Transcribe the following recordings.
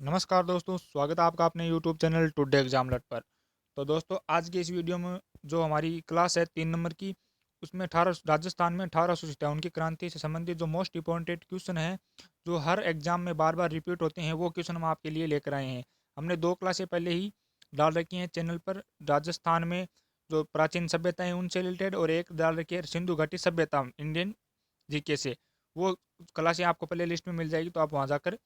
नमस्कार दोस्तों, स्वागत है आपका अपने यूट्यूब चैनल टुडे एग्जाम लट पर। तो दोस्तों, आज की इस वीडियो में जो हमारी क्लास है 3 नंबर की, उसमें 18 राजस्थान में 1857 की क्रांति से संबंधित जो मोस्ट इंपॉर्टेंट क्वेश्चन है, जो हर एग्जाम में बार बार रिपीट होते हैं, वो क्वेश्चन हम आपके लिए लेकर आए हैं। हमने 2 क्लासें पहले ही डाल रखी हैं चैनल पर। राजस्थान में जो प्राचीन सभ्यता है उनसे रिलेटेड, और एक डाल रखी है सिंधु घाटी सभ्यता इंडियन जीके से। वो क्लासें आपको प्ले लिस्ट में मिल जाएगी, तो आप वहाँ जाकर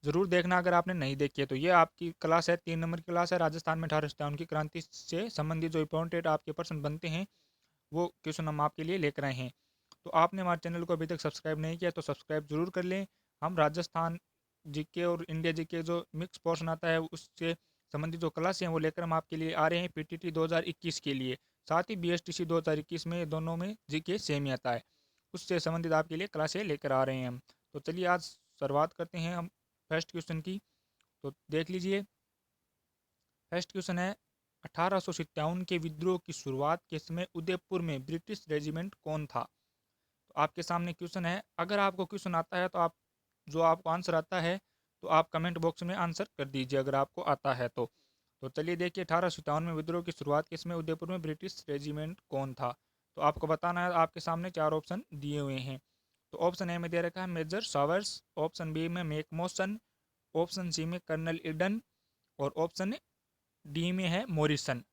जरूर देखना अगर आपने नहीं देखी है। तो ये आपकी क्लास है, 3 नंबर की क्लास है। राजस्थान में 1857 की क्रांति से संबंधित जो इंपॉर्टेंट आपके प्रश्न बनते हैं, वो क्वेश्चन हम आपके लिए लेकर आए हैं। तो आपने हमारे चैनल को अभी तक सब्सक्राइब नहीं किया तो सब्सक्राइब जरूर कर लें। हम राजस्थान जीके और इंडिया जीके जो मिक्स पोर्शन आता है उससे संबंधित जो क्लास हैं वो लेकर हम आपके लिए आ रहे हैं पीटीटी 2021 के लिए। साथ ही बीएसटीसी 2021 में, दोनों में जीके सेम ही आता है, उससे संबंधित आपके लिए क्लासें लेकर आ रहे हैं हम। तो चलिए आज शुरुआत करते हैं हम फर्स्ट क्वेश्चन की। तो देख लीजिए, फर्स्ट क्वेश्चन है, 1857 के विद्रोह की शुरुआत के समय उदयपुर में ब्रिटिश रेजिमेंट कौन था? तो आपके सामने क्वेश्चन है। अगर आपको क्वेश्चन आता है तो आप, जो आपको आंसर आता है, तो आप कमेंट बॉक्स में आंसर कर दीजिए अगर आपको आता है तो चलिए देखिए, 1857 में विद्रोह की शुरुआत के समय उदयपुर में ब्रिटिश रेजिमेंट कौन था? तो आपको बताना है। आपके सामने 4 ऑप्शन दिए हुए हैं। तो ऑप्शन ए में दे रखा है मेजर सावर्स, ऑप्शन बी में मेक मोशन, ऑप्शन सी में कर्नल इडन, और ऑप्शन डी में है मॉरिसन।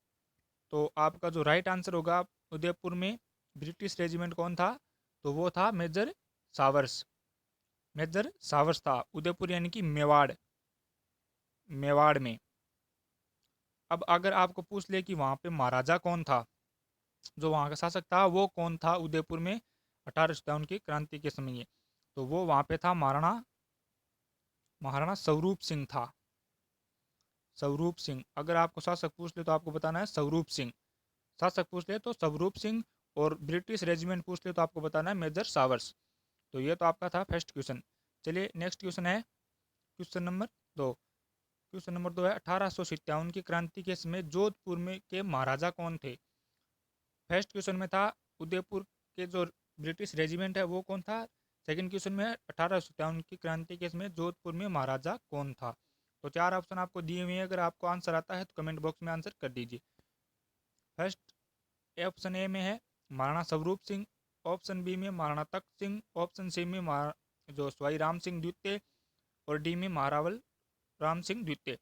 तो आपका जो राइट आंसर होगा, उदयपुर में ब्रिटिश रेजिमेंट कौन था? तो वो था मेजर सावर्स। मेजर सावर्स था उदयपुर, यानी कि मेवाड़, मेवाड़ में। अब अगर आपको पूछ ले कि वहां पे महाराजा कौन था, जो वहां का शासक था वो कौन था उदयपुर में 1857 की क्रांति के समय, तो वो वहां पे था महाराणा, महाराणा स्वरूप सिंह था। स्वरूप सिंह। अगर आपको शासक पूछ ले तो आपको बताना है स्वरूप सिंह। शासक पूछ ले तो स्वरूप सिंह, और ब्रिटिश रेजिमेंट पूछ ले तो आपको बताना है मेजर सावर्स। तो ये तो आपका था फर्स्ट क्वेश्चन। चलिए नेक्स्ट क्वेश्चन है, क्वेश्चन नंबर 2। क्वेश्चन नंबर 2 है, 1857 की क्रांति के समय जोधपुर में के महाराजा कौन थे? फर्स्ट क्वेश्चन में था उदयपुर के जो ब्रिटिश रेजिमेंट है वो कौन था। सेकंड क्वेश्चन में है 1857 की क्रांति के समय जोधपुर में महाराजा कौन था। तो 4 ऑप्शन आपको दिए हुए हैं, अगर आपको आंसर आता है तो कमेंट बॉक्स में आंसर कर दीजिए। फर्स्ट ऑप्शन ए में है महाराणा स्वरूप सिंह, ऑप्शन बी में महाराणा तख्त सिंह, ऑप्शन सी में जो स्वाई राम सिंह द्वितीय, और डी में महारावल राम सिंह द्वितीय।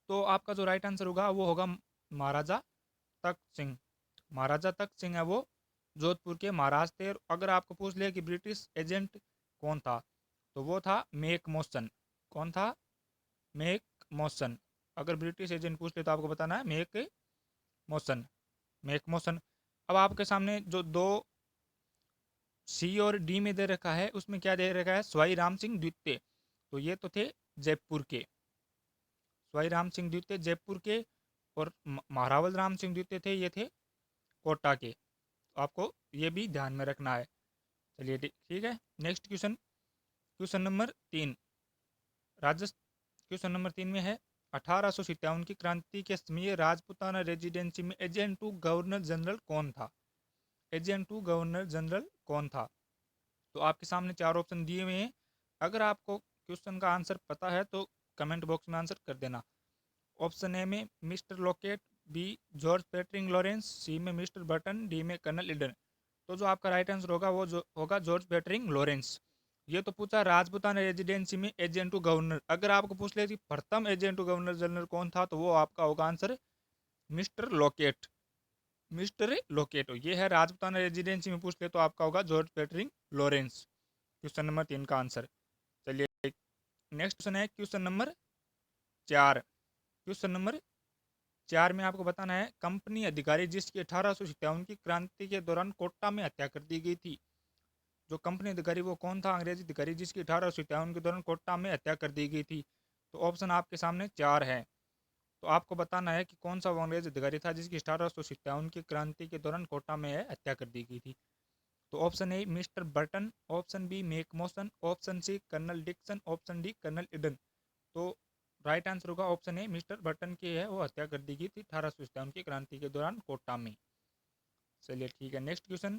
तो आपका जो राइट आंसर होगा वो होगा महाराजा तख्त सिंह। महाराजा तख्त सिंह है वो जोधपुर के महाराज थे। और अगर आपको पूछ लिया कि ब्रिटिश एजेंट कौन था, तो वो था मेक मोशन। कौन था? Make motion. अगर ब्रिटिश एजेंट पूछ ले तो आपको बताना है मेक मोशन, मेक मोशन। अब आपके सामने जो दो सी और डी में दे रखा है, उसमें क्या दे रखा है? स्वाई राम सिंह द्वितीय। तो ये तो थे जयपुर के, स्वाई राम सिंह द्वितीय जयपुर के, और महारावल राम सिंह द्वितीय थे, ये थे कोटा के। तो आपको ये भी ध्यान में रखना है। चलिए ठीक है। Next question, question number 3। Rajasthan, question number 3 में है, 1857 की क्रांति के समय राजपुताना रेजिडेंसी में एजेंट टू गवर्नर जनरल कौन था? एजेंट टू गवर्नर जनरल कौन था? तो आपके सामने 4 ऑप्शन दिए हुए हैं। अगर आपको क्वेश्चन का आंसर पता है तो कमेंट बॉक्स में आंसर कर देना। ऑप्शन ए में mister Lockett, B George Petring Lawrence, C में मिस्टर बटन, डी में कर्नल इडन। तो जो आपका राइट आंसर होगा वो जो होगा जॉर्ज पेट्रिंग लॉरेंस। ये तो पूछा राजपुताना रेजिडेंसी में एजेंट टू गवर्नर। अगर आपको पूछ ले कि प्रथम एजेंट टू गवर्नर जनरल कौन था, तो वो आपका होगा answer mister locate. Mister locate ये है राजपुताना रेजिडेंसी में पूछ ले तो आपका होगा George Petring Lawrence. Question number 3 का आंसर। चलिए नेक्स्ट क्वेश्चन है, क्वेश्चन नंबर 4। क्वेश्चन नंबर 4 में आपको बताना है, कंपनी अधिकारी जिसकी 1857 की क्रांति के दौरान कोटा में हत्या कर दी गई थी। जो कंपनी अधिकारी वो कौन था? अंग्रेजी अधिकारी जिसकी 1857 के दौरान कोटा में हत्या कर दी गई थी। तो ऑप्शन आपके सामने 4 है। तो आपको बताना है कि कौन सा वो अंग्रेज अधिकारी था जिसकी 1857 की क्रांति के दौरान कोटा में हत्या कर दी गई थी। तो option A Mister Burton, option B Mac Mason, option C Colonel Dixon, option D Colonel Eden. तो राइट आंसर होगा ऑप्शन ए मिस्टर बर्टन की है, वो हत्या कर दी गई थी 1857 की क्रांति के दौरान कोटा में। चलिए ठीक है। Next question,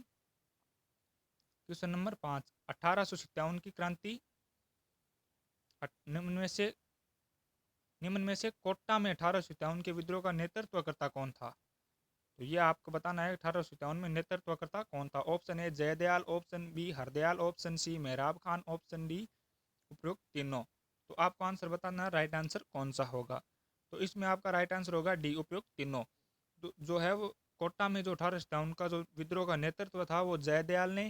question number 5। 1857 की क्रांति निम्न में से निम्न में से कोटा में 1857 के विद्रोह का नेतृत्वकर्ता कौन था? तो ये आपको बताना है 1857 में नेतृत्वकर्ता कौन था। Option A Jaidayal, option B Hardayal, option C Mehrab Khan, option D उपरोक्त तीनों। तो आपको आंसर बताना है राइट आंसर कौन सा होगा। तो इसमें आपका राइट आंसर होगा डी उपरोक्त तीनों। तो जो है वो कोटा में जो 1857 का जो विद्रोह का नेतृत्व था वो जयदयाल ने,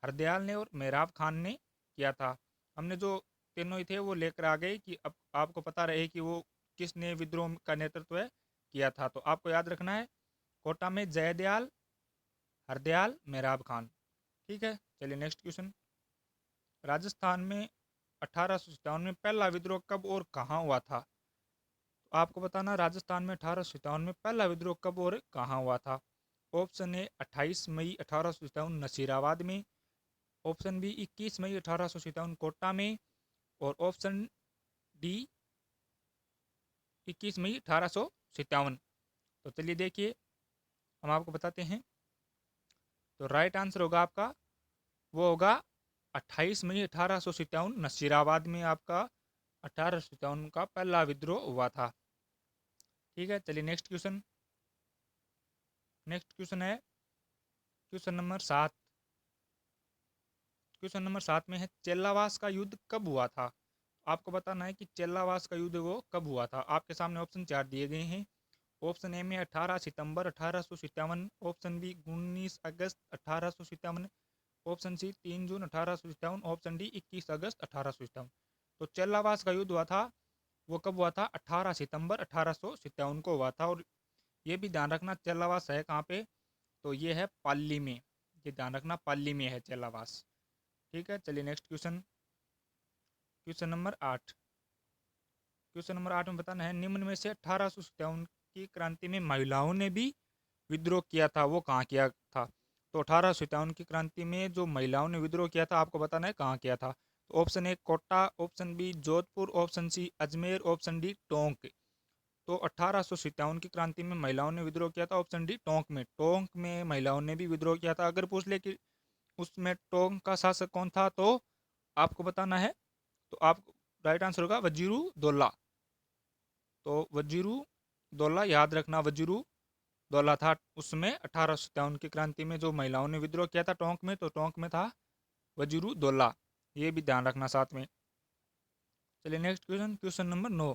हरदयाल ने और मेहराब खान ने किया था। हमने जो तीनों ही थे वो लेकर आ गए कि अब आपको पता रहे कि वो किसने विद्रोह का नेतृत्व किया था। तो आपको याद रखना है कोटा में जयदयाल, हरदयाल, मेहराब खान। ठीक है, चलिए नेक्स्ट क्वेश्चन। राजस्थान में 1857 में पहला विद्रोह कब और कहाँ हुआ था? तो आपको बताना राजस्थान में 1857 में पहला विद्रोह कब और कहाँ हुआ था। ऑप्शन ए 28 मई 1857 नसीराबाद में, ऑप्शन बी 21 मई 1857 कोटा में, और ऑप्शन डी 21 मई 1857। तो चलिए देखिए हम आपको बताते हैं। तो राइट आंसर होगा आपका वो होगा 28 मई 1857 नसीराबाद में आपका 1857 का पहला विद्रोह हुआ था। ठीक है, चलिए नेक्स्ट क्वेश्चन। नेक्स्ट क्वेश्चन है क्वेश्चन नंबर 7। क्वेश्चन नंबर 7 में है चेल्लावास का युद्ध कब हुआ था? आपको बताना है कि चेल्लावास का युद्ध वो कब हुआ था। आपके सामने ऑप्शन 4 दिए गए हैं। ऑप्शन ए में 18 सितंबर 1857, ऑप्शन बी 19 अगस्त 1857, ऑप्शन सी 3 जून 1857, ऑप्शन डी 21 अगस्त 1857। तो चेल्लावास का युद्ध हुआ था वो कब हुआ था? 18 सितंबर 1857 को हुआ था। और ये भी ध्यान रखना चेल्लावास है कहाँ पे? तो ये है पाली में। ये ध्यान रखना पाली में है चेल्लावास। ठीक है, चलिए next question. Question number 8। Question number 8 में बताना है निम्न में से 1857 की क्रांति में महिलाओं ने भी विद्रोह किया था वो कहाँ किया था? तो 1857 की क्रांति में जो महिलाओं ने विद्रोह किया था आपको बताना है कहाँ किया था। तो option A Kota, option B Jodhpur, option C Ajmer, option D Tonk. तो 1857 की क्रांति में महिलाओं ने विद्रोह किया था ऑप्शन डी टोंक में। टोंक में महिलाओं ने भी विद्रोह किया था। अगर पूछ ले कि उसमें टोंक का शासक कौन था तो आपको बताना है। तो आप राइट आंसर होगा वजीरू दौला। तो वजीरू दौला याद रखना, वजीरू दौला था उसमें 1857 की क्रांति में जो महिलाओं ने विद्रोह किया था टोंक में। तो टोंक में था वजीरू दौला, ये भी ध्यान रखना साथ में। चलिए next question. Question number 9।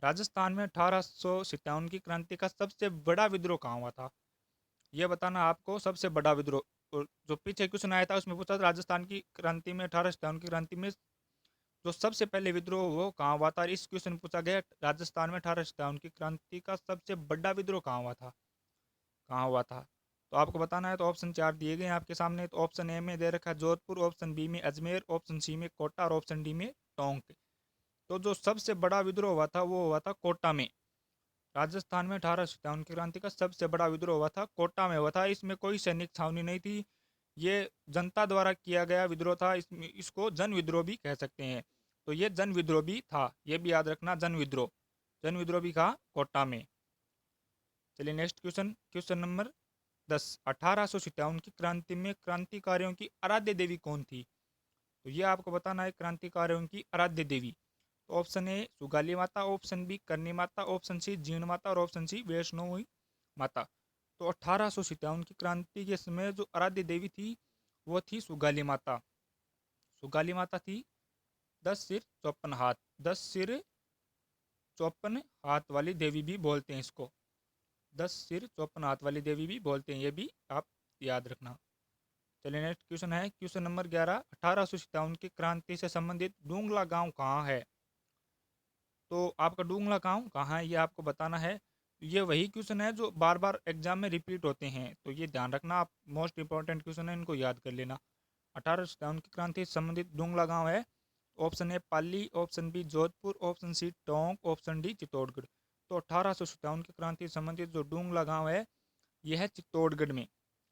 Rajasthan में 1857 की क्रांति का सबसे बड़ा विद्रोह कहाँ हुआ था? यह बताना आपको सबसे बड़ा विद्रोह। और जो पीछे क्वेश्चन आया था उसमें पूछा था राजस्थान की क्रांति में 1857 की क्रांति में जो सबसे पहले विद्रोह वो कहाँ हुआ था। इस क्वेश्चन में पूछा गया राजस्थान में 1857 की क्रांति का सबसे बड़ा विद्रोह कहाँ हुआ था, कहाँ हुआ था। तो आपको बताना है। तो ऑप्शन 4 दिए गए हैं आपके सामने। तो ऑप्शन ए में दे रखा है जोधपुर, ऑप्शन बी में अजमेर, ऑप्शन सी में कोटा और ऑप्शन डी में टोंक। तो जो सबसे बड़ा विद्रोह हुआ था वो हुआ था कोटा में। राजस्थान में 1857 की क्रांति का सबसे बड़ा विद्रोह हुआ था कोटा में हुआ था। इसमें कोई सैनिक छावनी नहीं थी, ये जनता द्वारा किया गया विद्रोह था। इसमें इसको जन विद्रोह भी कह सकते हैं। तो ये जन विद्रोह भी था, ये भी याद रखना जन विद्रोह। जन विद्रोह भी था कोटा में। चलिए नेक्स्ट क्वेश्चन। Question number 10। 1857 की क्रांति में क्रांतिकारियों की आराध्य देवी कौन थी? तो ये आपको बताना है क्रांतिकारियों की आराध्य देवी। तो ऑप्शन ए सुगाली माता, ऑप्शन बी करनी माता, ऑप्शन सी जीण माता और ऑप्शन सी वैष्णोई माता। तो 1857 की क्रांति के समय जो आराध्य देवी थी वो थी सुगाली माता। सुगाली माता थी 10 सिर 54 हाथ, 10 सिर 54 हाथ वाली देवी भी बोलते हैं इसको। 10 सिर 54 हाथ वाली देवी भी बोलते हैं, ये भी आप याद रखना। चलिए नेक्स्ट क्वेश्चन है क्वेश्चन नंबर 11। 1857 की क्रांति से संबंधित डूंगला गांव कहाँ है? तो आपका डूंगला गांव कहाँ है ये आपको बताना है। ये वही क्वेश्चन है जो बार बार एग्जाम में रिपीट होते हैं, तो ये ध्यान रखना आप। मोस्ट इंपॉर्टेंट क्वेश्चन है, इनको याद कर लेना। 1857 की क्रांति से संबंधित डूंगला गांव है। Option A Pali, option B Jodhpur, option C Tonk, option D Chittorgarh. तो 1857 की क्रांति से संबंधित जो डूंगला गांव है यह है चित्तौड़गढ़ में।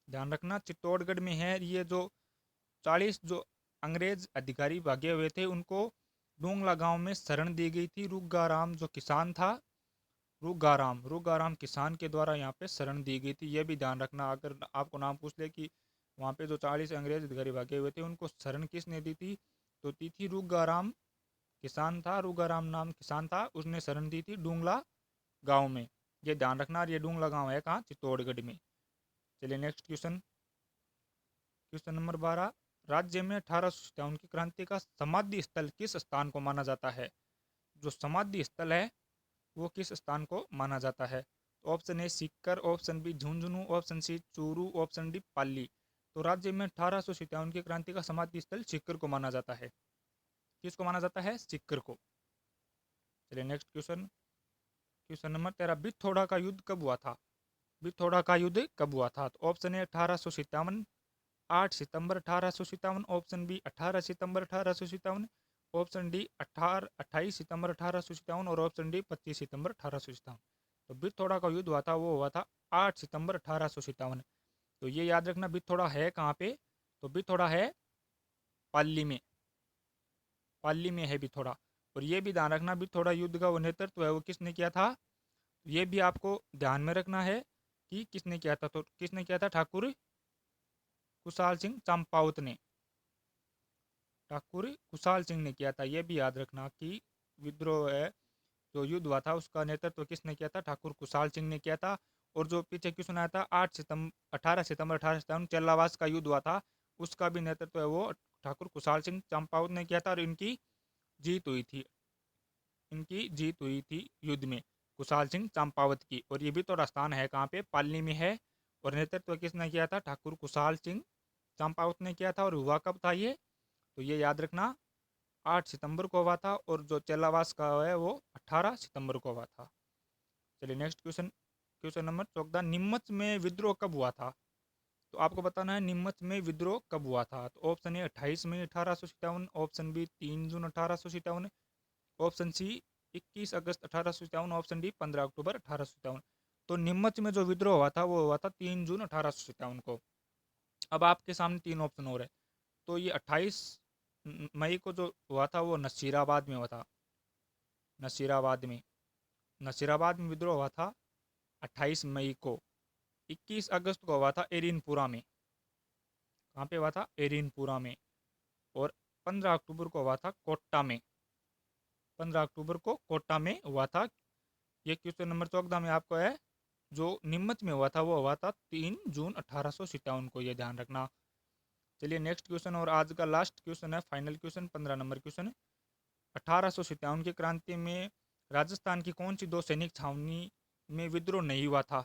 ध्यान रखना चित्तौड़गढ़ में है। ये जो 40 जो अंग्रेज अधिकारी भागे हुए थे उनको डूंगला गांव में शरण दी गई थी। रुगाराम जो किसान था, रुगाराम किसान के द्वारा यहाँ पे शरण दी गई थी। ये भी ध्यान रखना, अगर आपको नाम पूछ ले कि वहाँ पे जो 40 अंग्रेज अधिकारी भागे हुए थे उनको शरण किसने दी थी, तो दी थी रुगाराम किसान था, रूगाराम नाम किसान था, उसने शरण दी थी डूंगला गांव में। ये ध्यान रखना। और ये डूंगला गांव है कहाँ? चित्तौड़गढ़ में। चलिए नेक्स्ट क्वेश्चन। Question number 12। राज्य में 1857 की क्रांति का समाधि स्थल किस स्थान को माना जाता है? जो समाधि स्थल है वो किस स्थान को माना जाता है? Option A Sikar, option B Jhunjhunu, option C Churu, option D Pali. तो राज्य में 1857 की क्रांति का समाधि स्थल सीकर को माना जाता है। किसको माना जाता है? सीकर को। चलिए next question. Question number 13। Bithora का युद्ध कब हुआ था? बिथोड़ा का युद्ध कब हुआ था? तो ऑप्शन ए 1857, 8 सितंबर 1857, ऑप्शन बी 18 सितंबर 1857, ऑप्शन डी 28 सितंबर 1857 और ऑप्शन डी 25 सितंबर 1857। तो बिथोड़ा का युद्ध हुआ था वो हुआ था 8 सितंबर 1857। तो ये याद रखना बिथोड़ा है कहाँ पे? तो बिथोड़ा है पाली में। पाली में है बिथोड़ा। और ये भी ध्यान रखना बिथोड़ा युद्ध का वो नेतृत्व है वो किसने किया था? ये भी आपको ध्यान में रखना है कि किसने किया था। तो किसने किया था? ठाकुर कुशाल सिंह चंपावत ने। ठाकुर कुशाल सिंह ने किया था। ये भी याद रखना कि विद्रोह है जो युद्ध हुआ था उसका नेतृत्व किसने किया था? ठाकुर कुशाल सिंह ने किया था। और जो पीछे क्वेश्चन आया था 18 सितंबर 1857 चल्लावास का युद्ध हुआ था उसका भी नेतृत्व है वो ठाकुर कुशाल सिंह चंपावत ने किया था। और जीत हुई थी इनकी जीत हुई थी युद्ध में कुशाल सिंह चंपावत की। और ये भी तो स्थान है कहाँ पे? पाली में है। और नेतृत्व किसने किया था? ठाकुर कुशाल सिंह चंपावत ने किया था। और हुआ कब था ये? तो ये याद रखना 8 सितंबर को हुआ था। और जो चेलावास का है वो 18 सितंबर को हुआ था। चलिए नेक्स्ट क्वेश्चन। Question number 14। निम्मच में विद्रोह कब हुआ था? तो आपको बताना है निम्मच में विद्रोह कब हुआ था। तो ऑप्शन ए 28 मई 1857, ऑप्शन बी 3 जून 1857, ऑप्शन सी 21 अगस्त 1857, ऑप्शन डी 15 अक्टूबर 1857। तो निम्मच में जो विद्रोह हुआ था वो हुआ था 3 जून 1857 को। अब आपके सामने तीन ऑप्शन और है। तो ये 28 मई को जो हुआ था वो नसीराबाद में हुआ था। नसीराबाद में नसीराबाद में विद्रोह हुआ था 28 मई को। 21 अगस्त को हुआ था एरिनपुरा में। कहाँ पे हुआ था? एरिनपुरा में। और 15 अक्टूबर को हुआ था कोट्टा में। 15 अक्टूबर को कोट्टा में हुआ था। ये क्वेश्चन नंबर 14 में आपको है। जो निम्मच में हुआ था वो हुआ था 3 जून 1857 को। ये ध्यान रखना। चलिए नेक्स्ट क्वेश्चन और आज का लास्ट क्वेश्चन है, फाइनल क्वेश्चन, 15 नंबर क्वेश्चन। 1857 की क्रांति में राजस्थान की कौन सी दो सैनिक छावनी में विद्रोह नहीं हुआ था?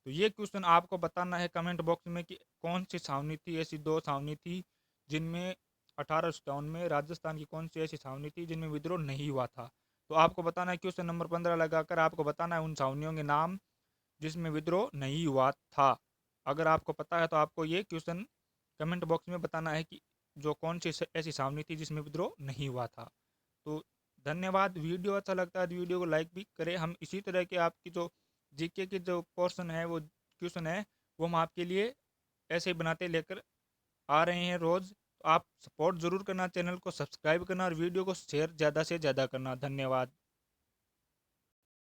तो ये क्वेश्चन आपको बताना है कमेंट बॉक्स में कि कौन सी छावनी थी, ऐसी दो छावनी थी जिनमें 1857 में राजस्थान की कौन सी ऐसी छावनी थी जिनमें विद्रोह नहीं हुआ था। तो आपको बताना है क्वेश्चन नंबर 15 लगाकर आपको बताना है उन छावनियों के नाम जिसमें विद्रोह नहीं हुआ था। अगर आपको पता है तो आपको ये क्वेश्चन कमेंट बॉक्स में बताना है कि जो कौन सी ऐसी छावनी थी जिसमें विद्रोह नहीं हुआ था। तो धन्यवाद। वीडियो अच्छा लगता है तो वीडियो को लाइक भी करें। हम इसी तरह के आपकी जो जीके के जो पोर्शन है वो क्वेश्चन है वो हम आपके लिए ऐसे ही बनाते लेकर आ रहे हैं रोज़। तो आप सपोर्ट ज़रूर करना, चैनल को सब्सक्राइब करना और वीडियो को शेयर ज़्यादा से ज़्यादा करना। धन्यवाद।